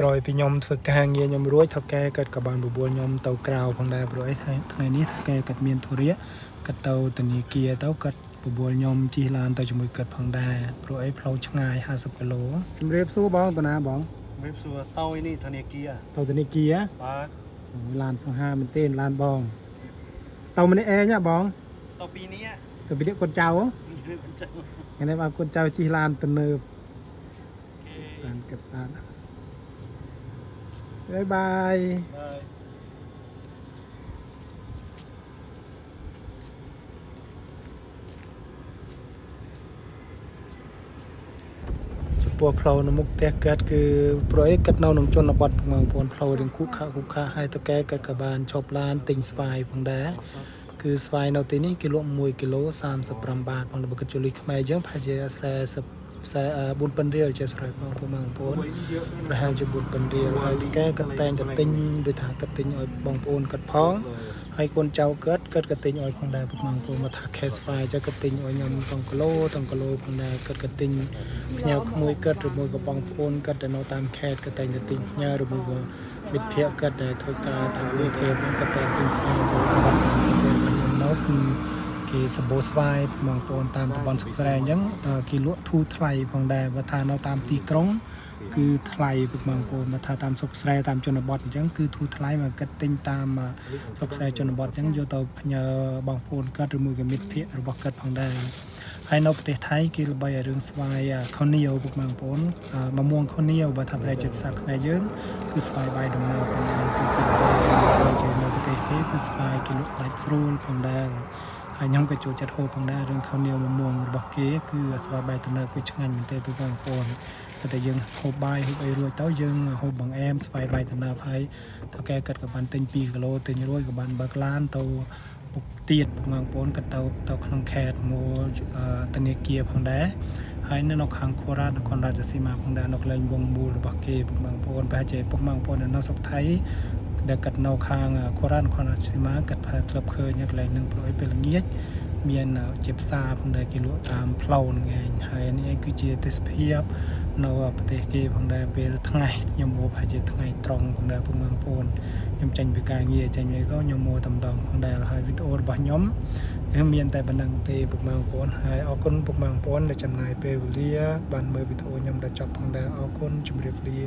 ក្រោយពីខ្ញុំធ្វើការងារខ្ញុំរួចថៅកែគាត់ក៏បានបបួលខ្ញុំទៅក្រៅផងដែរព្រោះអីថ្ងៃនេះថៅកែគាត់មានធុរៈគាត់ទៅធនាគារទៅគាត់បបួលខ្ញុំជិះឡានទៅជាមួយគាត់ផងដែរព្រោះអីផ្លូវឆ្ងាយ50គីឡូជំរាបសួរបងតាណាបងជំរាបសួរទៅនេះធនាគារទៅធនាគារបាទឡានសង្ហាមែនទេឡានបងទៅម្នាក់ឯងបងទៅពីនេះទៅពីនេះកូនចៅថ្ងៃនេះបងកូនចៅជិះឡានទំនើបឡានកាត់ស្អាតបាយបាយចំពោះផ្លូវនៅមុខផ្ទះកើតគឺប្រអីកាត់នៅក្នុងជនបទបងប្អូនផ្លូវរៀងខុខខាហើយតកែកាត់ក៏បានឈប់ឡានទិញស្វាយផងដែរគឺស្វាយនៅទីនេះគេលក់1គីឡូ35បាតផងបើគិតជលីខ្មែរយើងប្រហែលជា4,000រៀលជាស្រ័យបងប្អូនប្រហែលជា4,000រៀលហើយតកែក៏តែងតែទិញដូចថាក៏ទិញឲ្យបងប្អូនគាត់ផងហើយកូនចៅគាត់ក៏ទិញឲ្យផងដែរបងប្អូនមកថាខេស្វាយចឹងក៏ទិញឲ្យខ្ញុំទាំងគីឡូផងដែរគាត់ក៏ទិញផ្ញើក្មួយគាត់ឬមួយក៏បងប្អូនគាត់ដែលនៅតាមខេត្តក៏តែងតែទិញផ្ញើឬមួយក៏មិត្តភ័ក្តិគាត់ដែលធ្វើការតាមវិទ្យាក៏តែងទិញផ្ញើទៅខ្ញុំនៅគឺគេសម្បូរស្វាយបងប្អូនតាមតំបន់សុខស្រែអញ្ចឹងគេលក់ធូរថ្លៃផងដែរបើថានៅតាមទីក្រុងគឺថ្លៃបងប្អូនបើថាតាមសុខស្រែតាមជនបទអញ្ចឹងគឺធូរថ្លៃមកគិតទិញតាមសុខស្រែជនបទអញ្ចឹងយកទៅផ្ញើបងប្អូនគាត់ឬមួយក៏មិត្តភ័ក្តិរបស់គាត់ផងដែរហើយនៅប្រទេសថៃគេល្បីឲ្យរឿងស្វាយខុនីវបងប្អូនមមួងខុនីវបើថាប្រែជាភាសាខ្មែរយើងគឺស្វាយបាយដំណើបផងដែរគឺគេល្បីជានៅប្រទេសគេគឺស្វាយគេលក់ដាច់ស្រួលផងដែរហើយខ្ញុំក៏ចូលចិត្តហូបផងដែររឿងខុនីវមមួងរបស់គេគឺស្វាយបាយដំណើបគឺឆ្ងាញ់មែនទេបងប្អូនតែយើងហូបបាយហូបអីរួចទៅយើងហូបបង្អែមស្វាយបាយដំណើបហើយតើកែគាត់ក៏បានទិញ2គីឡូទិញរួចក៏បានបើកឡានទៅពុកទៀតបងប្អូនគាត់ទៅក្នុងខេត្តមកធនាគារផងដែរហើយនៅខាងខូរ៉ាតនគររាជសីមាផងដែរនៅកន្លែងវងមូលរបស់គេបងប្អូនប្រហែលជាពុកបងប្អូននៅស្រុកថៃដែលកាត់នៅខាងខូរ៉ាតនគររាជសីមាកាត់ផ្លែធ្លាប់ឃើញកន្លែងនឹងព្រោះឲ្យពេលល្ងាចមានជាផ្សារផងដែរគេលក់តាមផ្លូវហ្នឹងឯងហើយនេះគឺជាទេសភាពនៅប្រទេសគេផងដែរពេលថ្ងៃខ្ញុំមកប្រហែលជាថ្ងៃត្រង់ផងដែរបងប្អូនខ្ញុំចេញពីការងារចេញមកក៏ខ្ញុំមកតម្ដងផងដែរហើយវីដេអូរបស់ខ្ញុំគឺមានតែប៉ុណ្្នឹងទេបងប្អូនហើយអរគុណបងប្អូនដែលចំណាយពេលវេលាបានមើលវីដេអូខ្ញុំដល់ចប់ផងដែរអរគុណជម្រាបលា